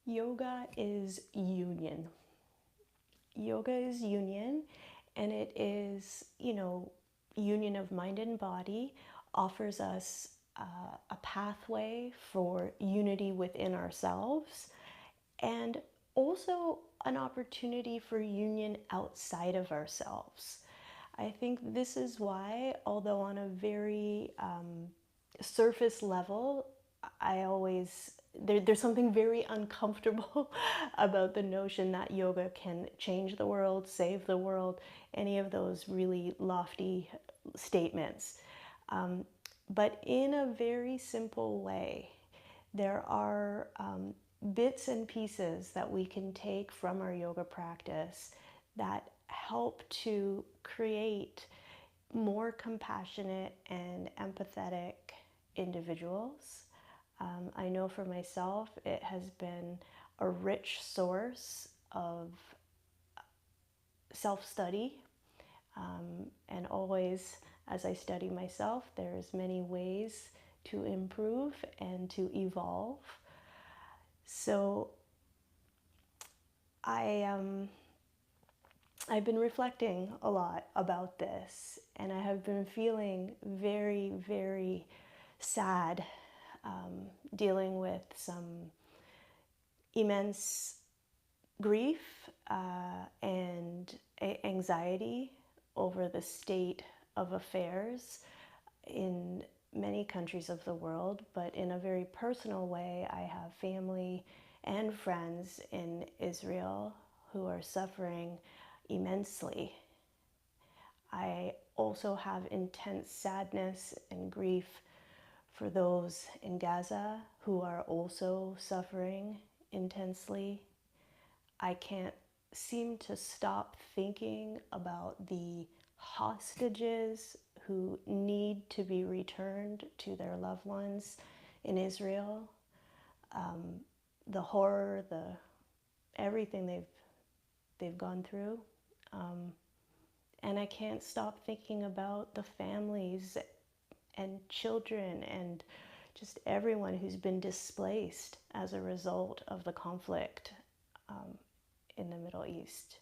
Yoga is union. Yoga is union, and it is, union of mind and body, offers us a pathway for unity within ourselves, and also an opportunity for union outside of ourselves. I think this is why, although on a very surface level, there's something very uncomfortable about the notion that yoga can change the world, save the world, any of those really lofty statements. But in a very simple way, there are bits and pieces that we can take from our yoga practice that help to create more compassionate and empathetic individuals. I know for myself, it has been a rich source of self-study, and always, as I study myself, there's many ways to improve and to evolve. So I've been reflecting a lot about this, and I have been feeling very, very sad, dealing with some immense grief and anxiety over the state of affairs in many countries of the world. But in a very personal way, I have family and friends in Israel who are suffering immensely. I also have intense sadness and grief for those in Gaza who are also suffering intensely. I can't seem to stop thinking about the hostages who need to be returned to their loved ones in Israel. The horror, everything they've gone through. And I can't stop thinking about the families and children and just everyone who's been displaced as a result of the conflict in the Middle East.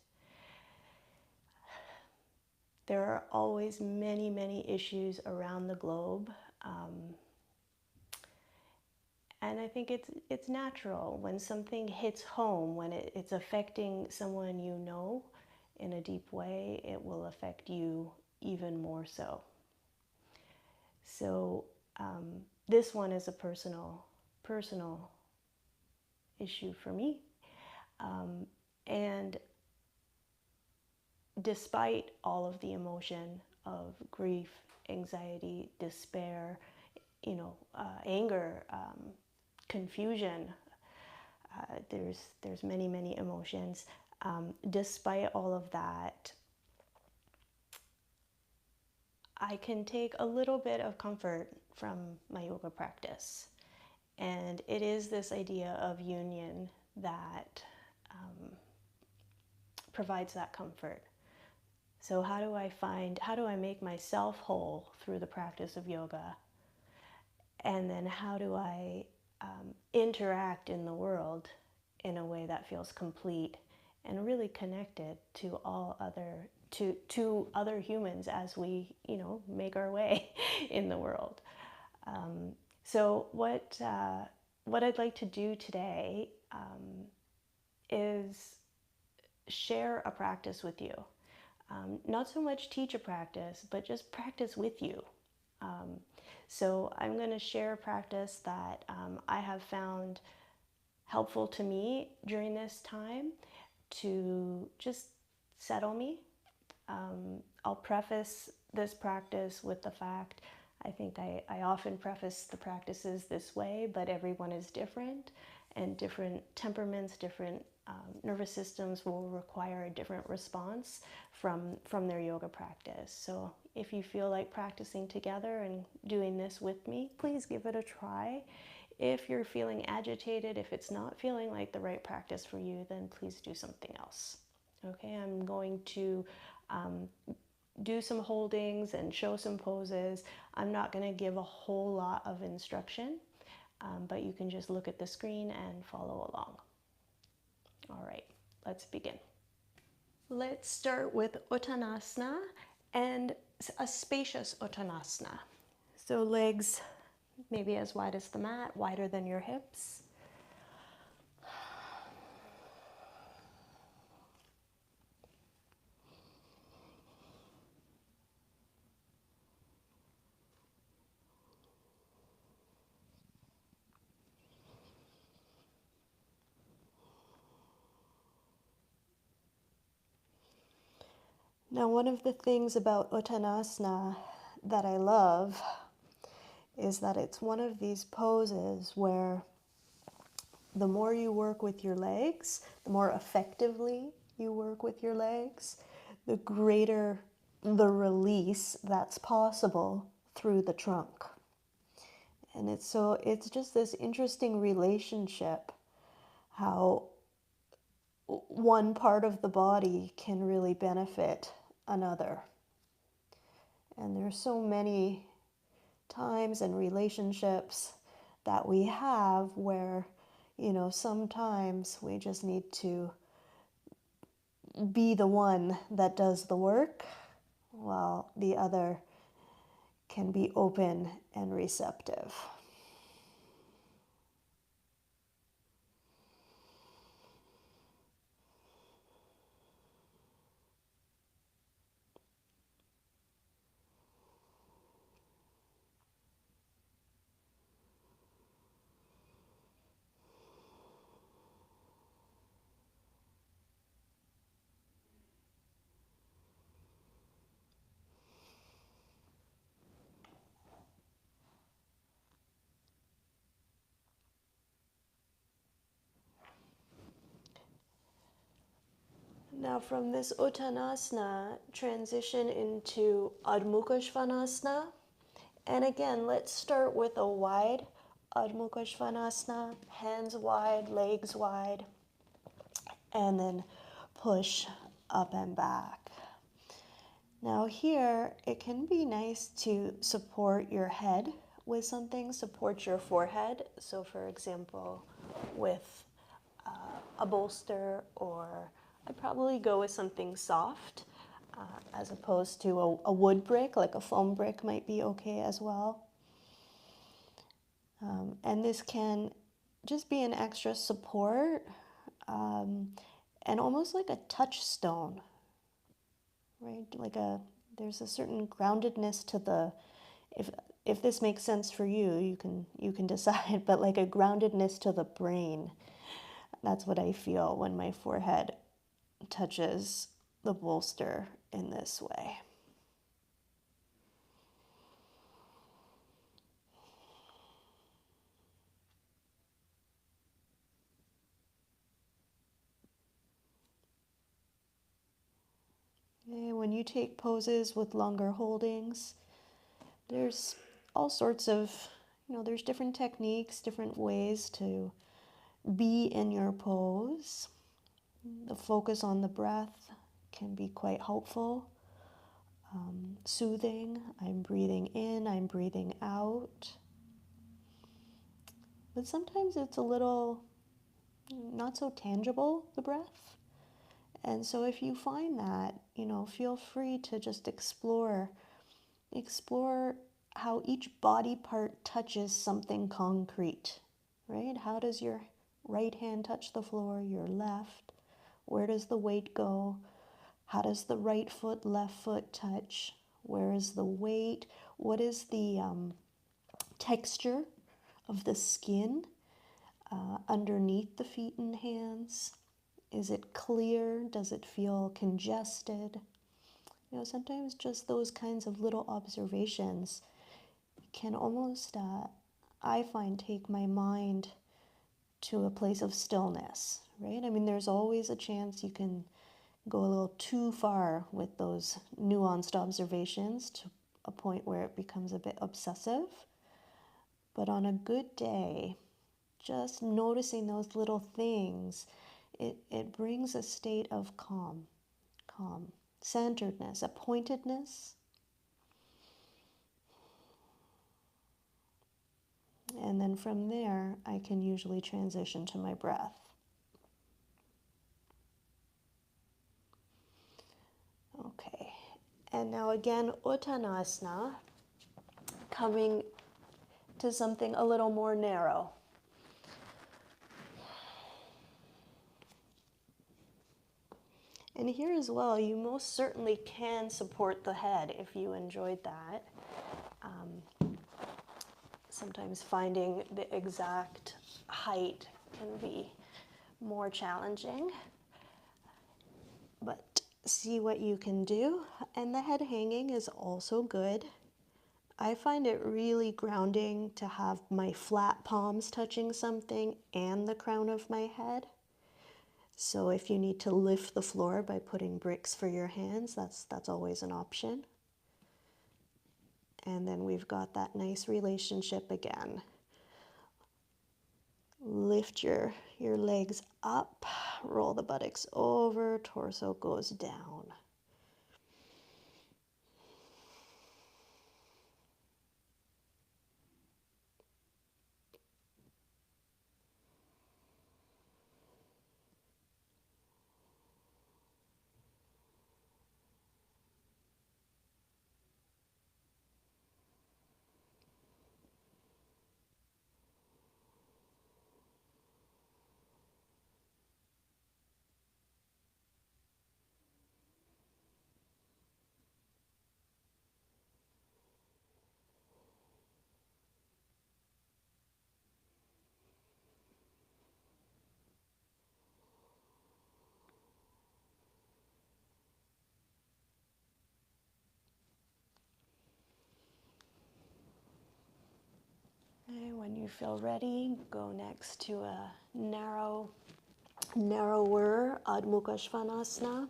There are always many, many issues around the globe. And I think it's natural when something hits home, when it's affecting someone you know in a deep way, it will affect you even more so. So this one is a personal issue for me. And despite all of the emotion of grief, anxiety, despair, anger, confusion, there's many, many emotions. Despite all of that, I can take a little bit of comfort from my yoga practice. And it is this idea of union that provides that comfort. So how do I make myself whole through the practice of yoga? And then how do I interact in the world in a way that feels complete and really connected to other humans as we, make our way in the world. So what I'd like to do today is share a practice with you. Not so much teach a practice, but just practice with you. So I'm going to share a practice that I have found helpful to me during this time to just settle me. I'll preface this practice with the fact, I think I often preface the practices this way, but everyone is different, and different temperaments, different nervous systems will require a different response from their yoga practice. So if you feel like practicing together and doing this with me, please give it a try. If you're feeling agitated, if it's not feeling like the right practice for you, then please do something else. Okay, I'm going to do some holdings and show some poses. I'm not going to give a whole lot of instruction, but you can just look at the screen and follow along. let's begin. Let's start with Uttanasana and a spacious Uttanasana. So legs maybe as wide as the mat, wider than your hips. Now, one of the things about Uttanasana that I love is that it's one of these poses where the more you work with your legs, the more effectively you work with your legs, the greater the release that's possible through the trunk. And it's just this interesting relationship, how one part of the body can really benefit another. And there's so many times and relationships that we have where, sometimes we just need to be the one that does the work while the other can be open and receptive. Now from this Uttanasana, transition into Adho Svanasana. And again, let's start with a wide Adho Svanasana, hands wide, legs wide, and then push up and back. Now here, it can be nice to support your head with something, support your forehead. So for example, with a bolster, or I'd probably go with something soft as opposed to a wood brick, like a foam brick might be okay as well. And this can just be an extra support and almost like a touchstone, right? There's a certain groundedness to the, if this makes sense for you, you can decide, but like a groundedness to the brain. That's what I feel when my forehead touches the bolster in this way. Okay, when you take poses with longer holdings, there's all sorts of, there's different techniques, different ways to be in your pose. The focus on the breath can be quite helpful, soothing. I'm breathing in, I'm breathing out. But sometimes it's a little not so tangible, the breath. And so if you find that, feel free to just explore how each body part touches something concrete, right? How does your right hand touch the floor, your left? Where does the weight go? How does the right foot, left foot touch? Where is the weight? What is the texture of the skin underneath the feet and hands? Is it clear? Does it feel congested? Sometimes just those kinds of little observations can almost, I find, take my mind to a place of stillness, right? I mean, there's always a chance you can go a little too far with those nuanced observations to a point where it becomes a bit obsessive. But on a good day, just noticing those little things, it brings a state of calm, centeredness, a pointedness. And then from there, I can usually transition to my breath. And now again, Uttanasana, coming to something a little more narrow. And here as well, you most certainly can support the head if you enjoyed that. Sometimes finding the exact height can be more challenging, but see what you can do. And the head hanging is also good. I find it really grounding to have my flat palms touching something and the crown of my head. So if you need to lift the floor by putting bricks for your hands, that's always an option. And then we've got that nice relationship again. Lift your legs up, roll the buttocks over, torso goes down. And when you feel ready, go next to a narrower Adho Svanasana.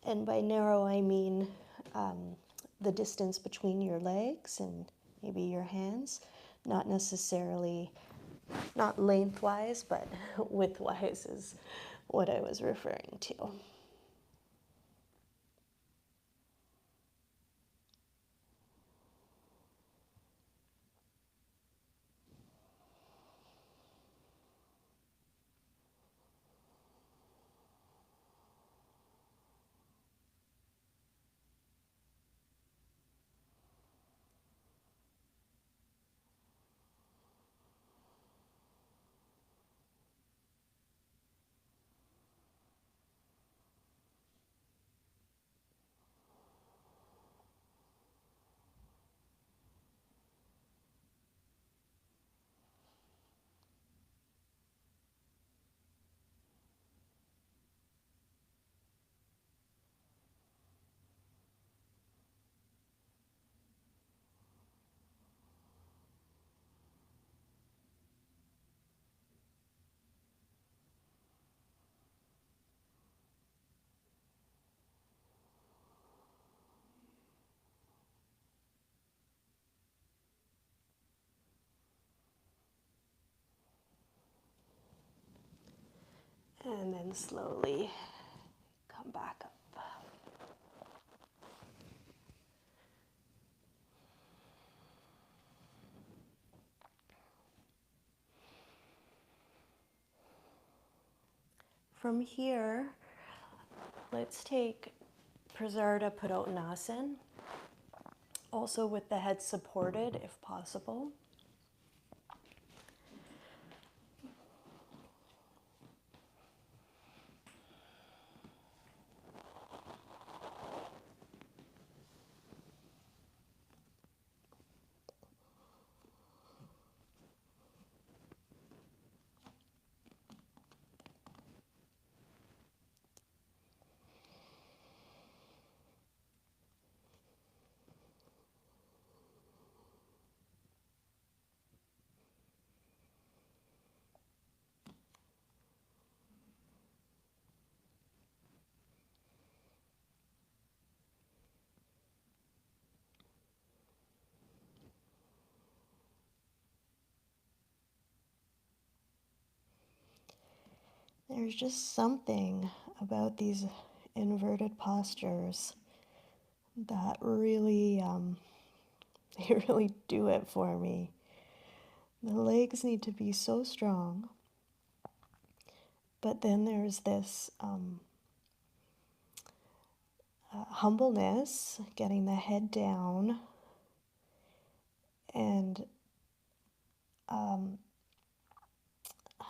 And by narrow, I mean the distance between your legs and maybe your hands. Not necessarily, not lengthwise, but widthwise is what I was referring to. And then slowly come back up. From here, let's take Prasarita Uttanasana, also with the head supported if possible. There's just something about these inverted postures that really, they really do it for me. The legs need to be so strong, but then there's this humbleness, getting the head down, and I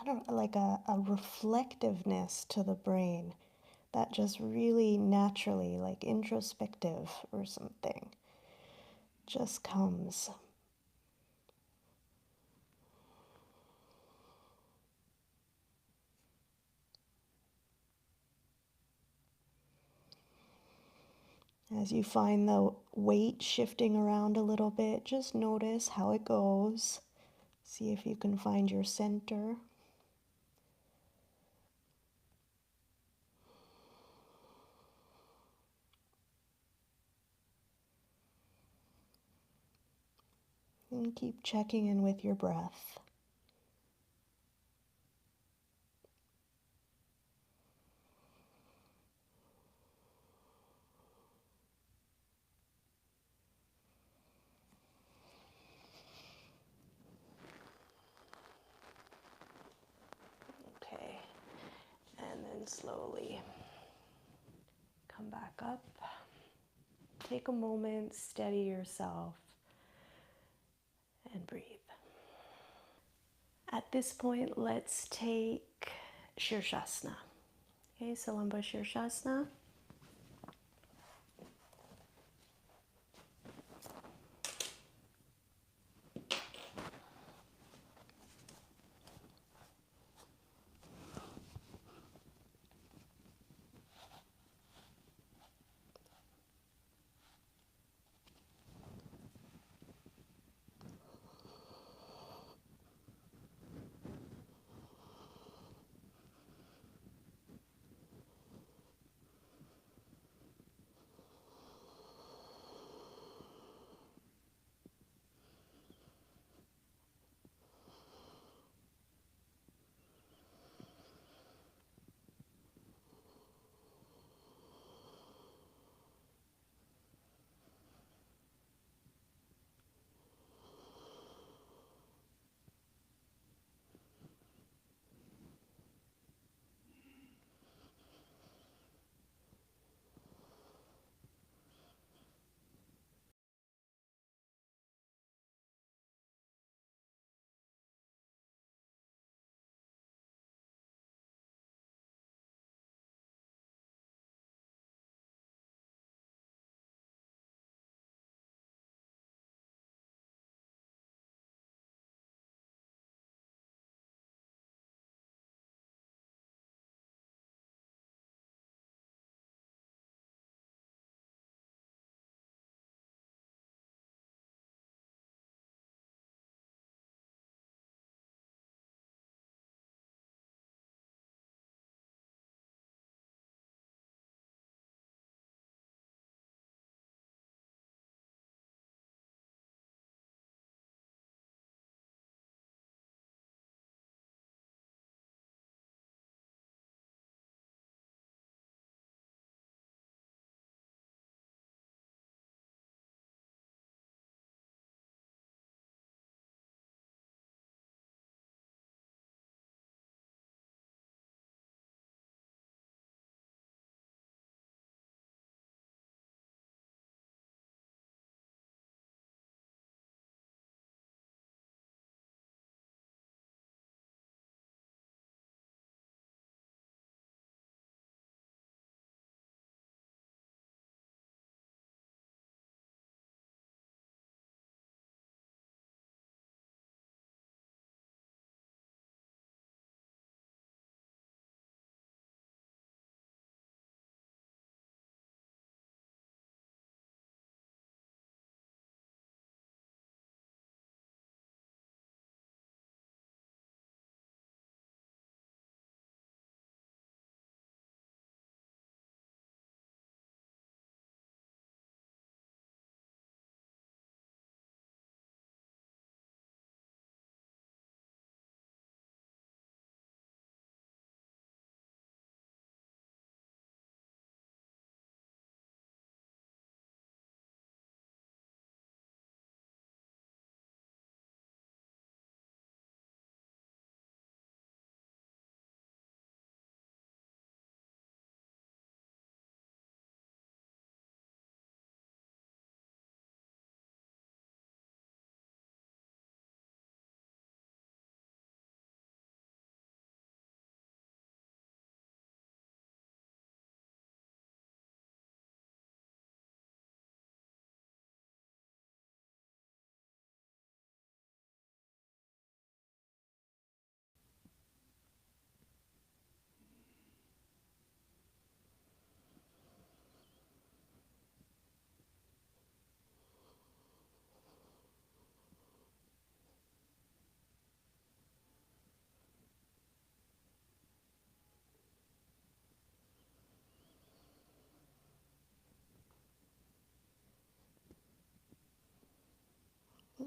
don't know, like a reflectiveness to the brain that just really naturally, like introspective or something, just comes. As you find the weight shifting around a little bit, just notice how it goes. See if you can find your center. And keep checking in with your breath. Okay, and then slowly come back up. Take a moment, steady yourself, and breathe. At this point, let's take Shirshasana. Okay, Salamba Shirshasana.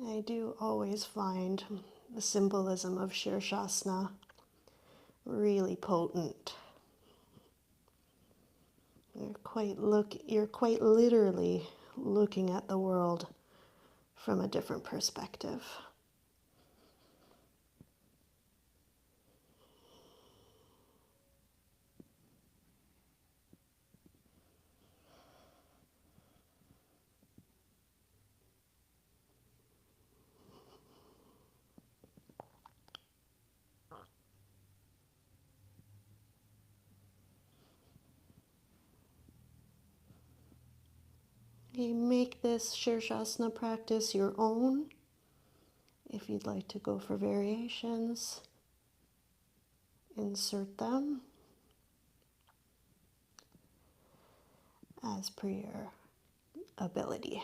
I do always find the symbolism of Shirshasana really potent. You're quite literally looking at the world from a different perspective. You make this Shirshasana practice your own. If you'd like to go for variations, insert them as per your ability.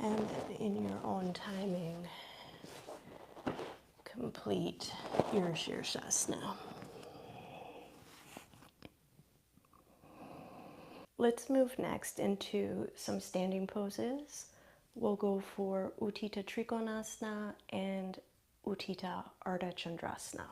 And in your own timing, complete your Shirshasana. Let's move next into some standing poses. We'll go for Utthita Trikonasana and Utthita Ardha Chandrasana.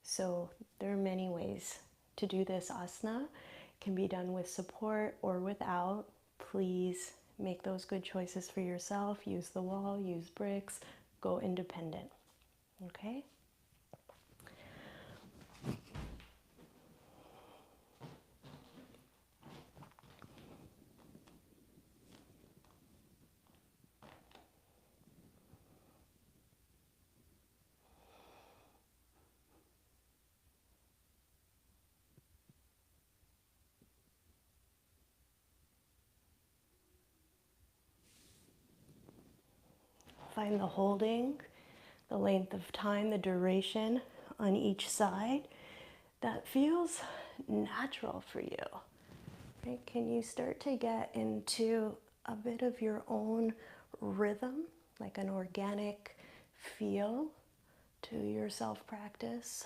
So there are many ways to do this asana. It can be done with support or without. Please make those good choices for yourself. Use the wall, use bricks, go independent. Okay? Find the holding, the length of time, the duration on each side that feels natural for you. Right? Can you start to get into a bit of your own rhythm, like an organic feel to your self-practice?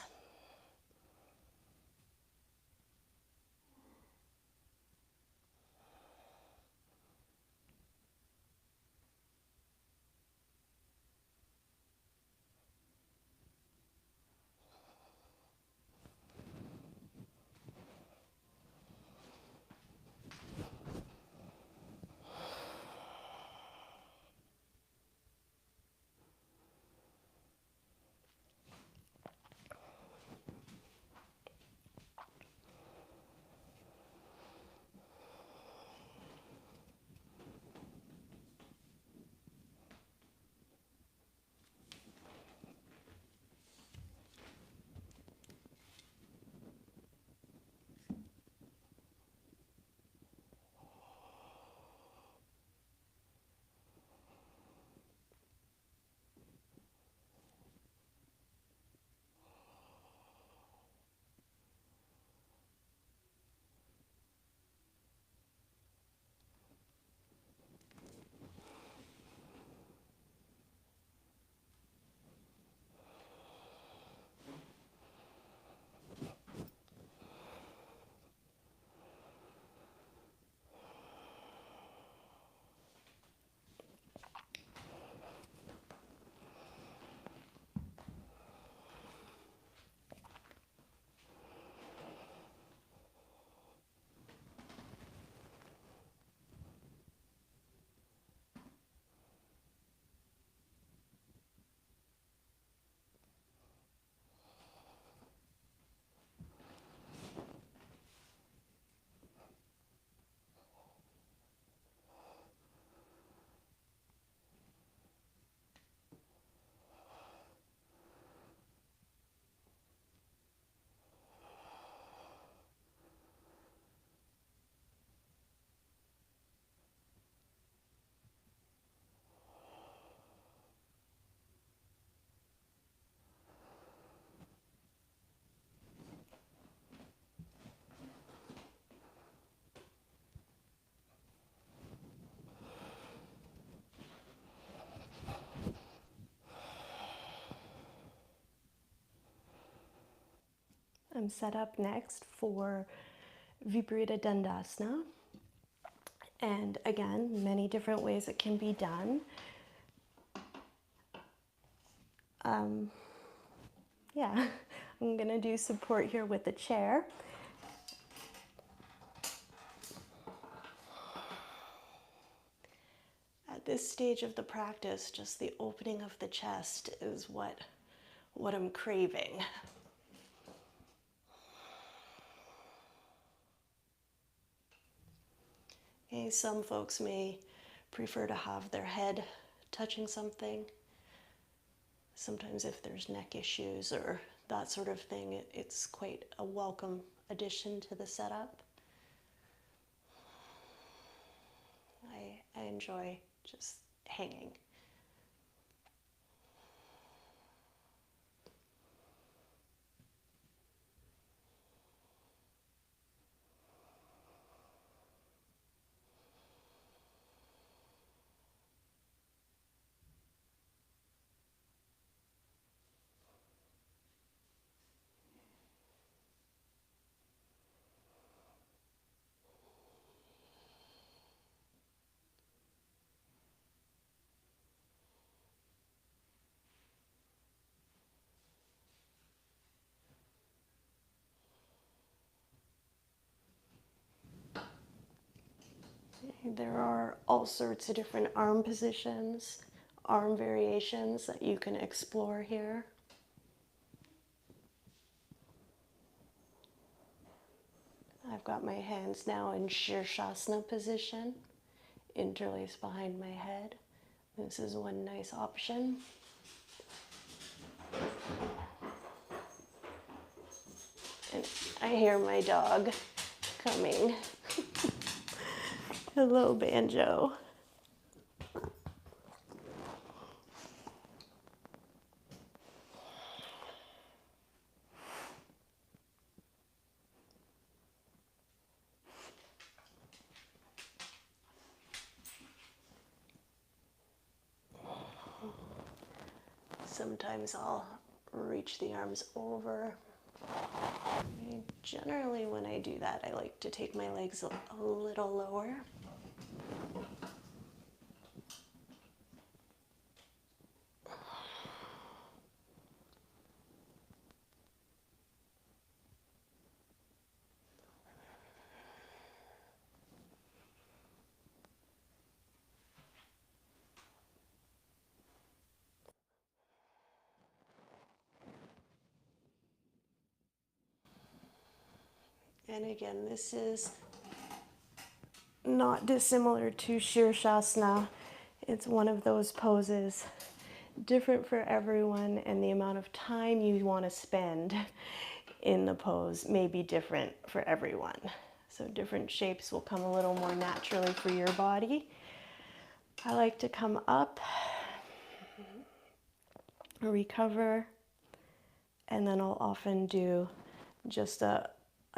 I'm set up next for Viparita Dandasana. And again, many different ways it can be done. Yeah, I'm going to do support here with the chair. At this stage of the practice, just the opening of the chest is what I'm craving. Okay, some folks may prefer to have their head touching something. Sometimes if there's neck issues or that sort of thing, it's quite a welcome addition to the setup. I enjoy just hanging. There are all sorts of different arm positions, arm variations that you can explore here. I've got my hands now in Shirshasana position, interlaced behind my head. This is one nice option. And I hear my dog coming. Hello, Banjo. Sometimes I'll reach the arms over. Generally, when I do that, I like to take my legs a little lower. And again, this is not dissimilar to Shirshasana. It's one of those poses, different for everyone, and the amount of time you want to spend in the pose may be different for everyone. So different shapes will come a little more naturally for your body. I like to come up, recover, and then I'll often do just a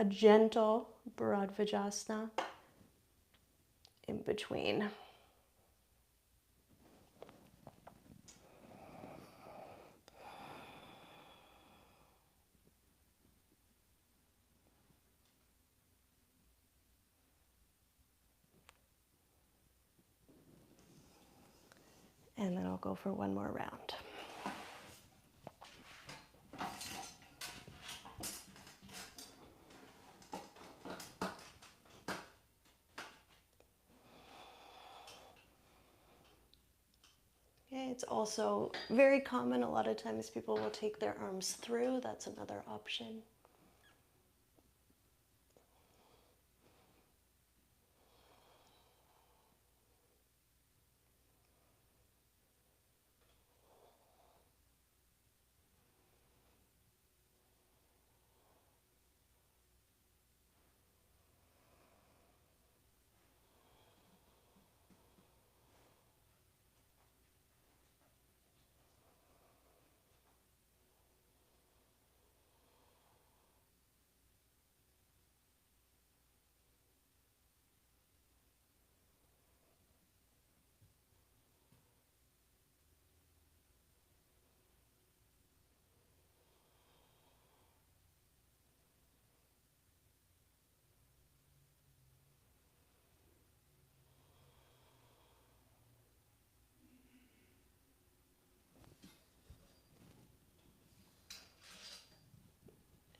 gentle Bharadvajasana in between. And then I'll go for one more round. It's also very common. A lot of times people will take their arms through. That's another option.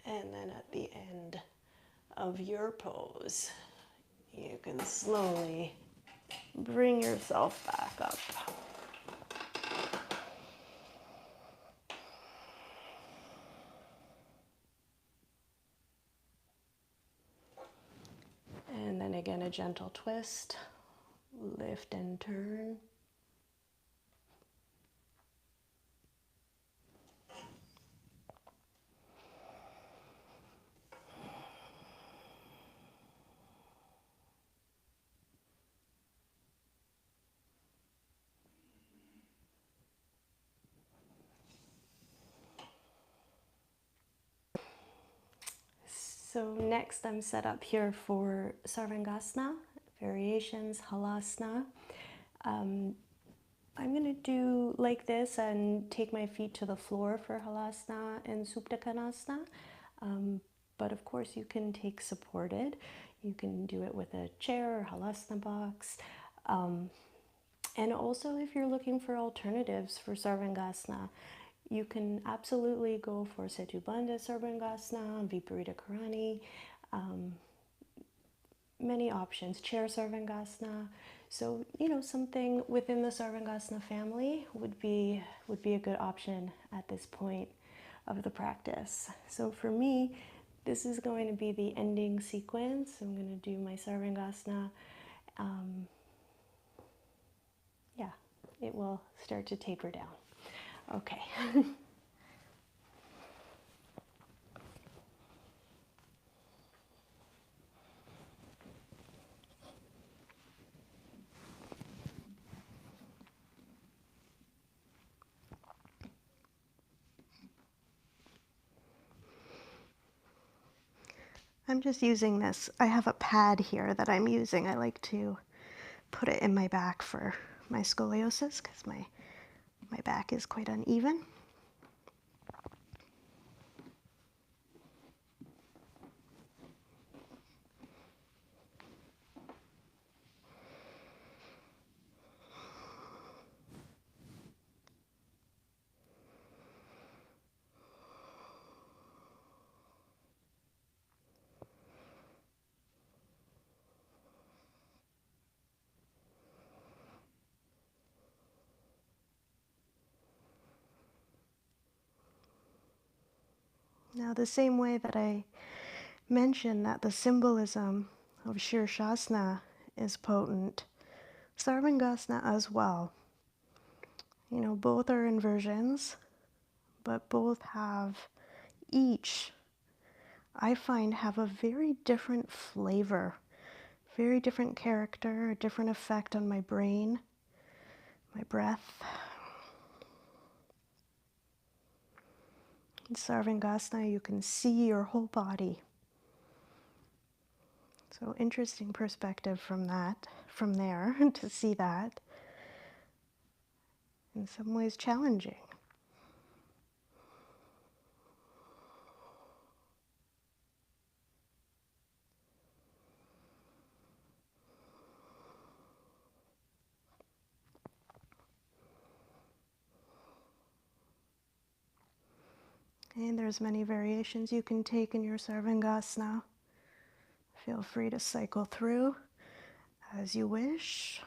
And then at the end of your pose, you can slowly bring yourself back up. And then again, a gentle twist, lift and turn. So next I'm set up here for Sarvangasana, variations, Halasana. I'm going to do like this and take my feet to the floor for Halasana and Suptakanasana. But of course you can take supported. You can do it with a chair or Halasana box. And also if you're looking for alternatives for Sarvangasana, you can absolutely go for Setubandha Sarvangasana, Viparita Karani. many options. Chair Sarvangasana. So, something within the Sarvangasana family would be a good option at this point of the practice. So for me, this is going to be the ending sequence. I'm going to do my Sarvangasana. Yeah, it will start to taper down. Okay. I'm just using this. I have a pad here that I'm using. I like to put it in my back for my scoliosis because my back is quite uneven. Now, the same way that I mentioned that the symbolism of Shirshasana is potent, Sarvangasana as well. Both are inversions, but both have each, I find, have a very different flavor, very different character, a different effect on my brain, my breath. In Sarvangasana, you can see your whole body. So interesting perspective from there, to see that. In some ways challenging. And there's many variations you can take in your Sarvangasana. Feel free to cycle through as you wish.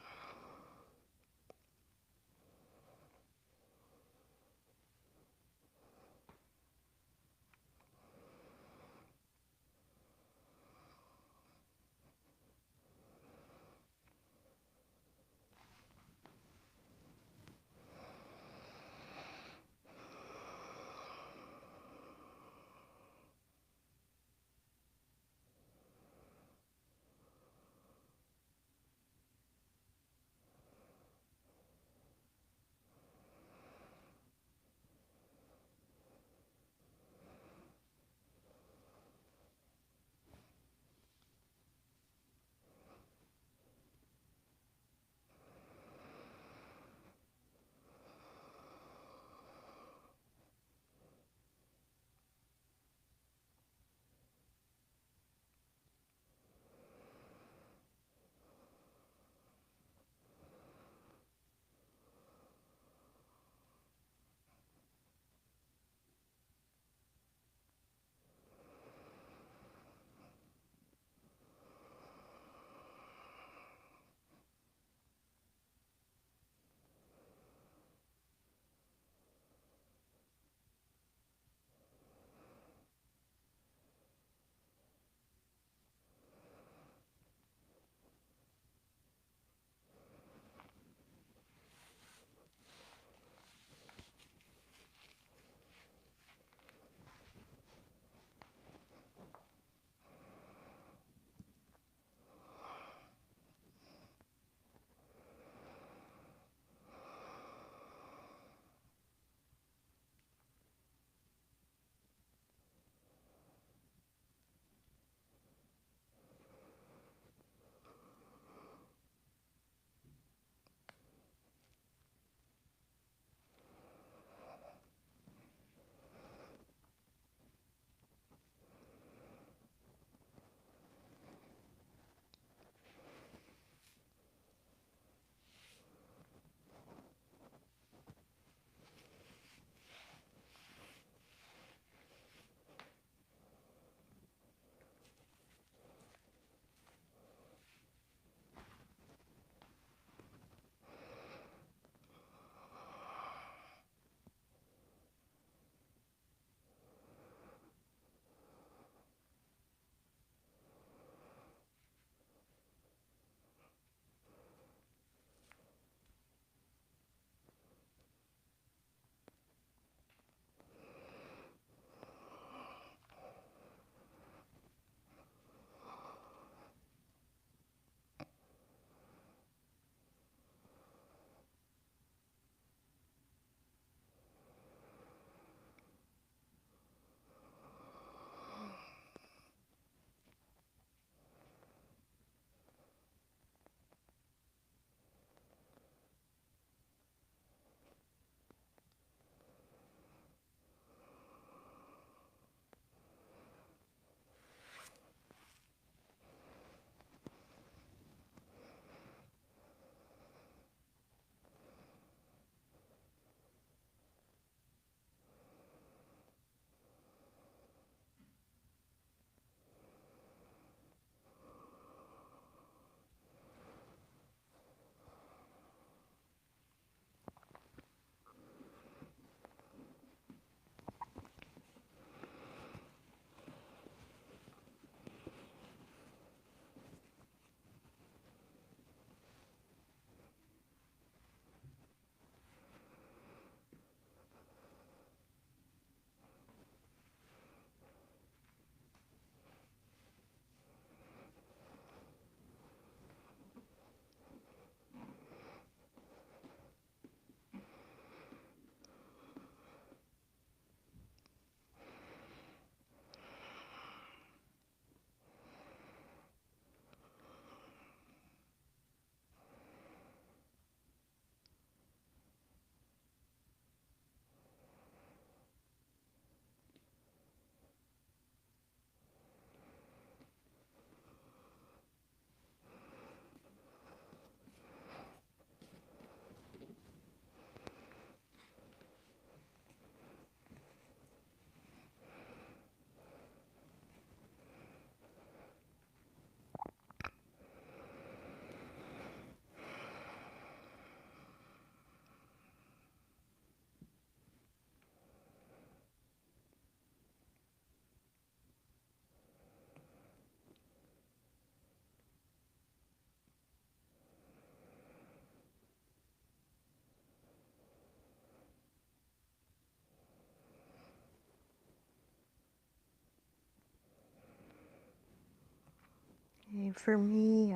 For me,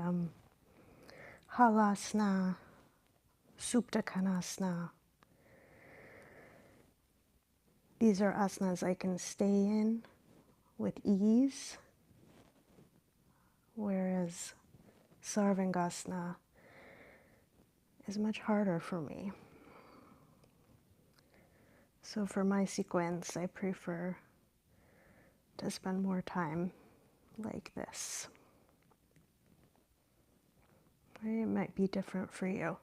Halasana, Suptakanasana, these are asanas I can stay in with ease, whereas Sarvangasana is much harder for me. So for my sequence, I prefer to spend more time like this. It might be different for you.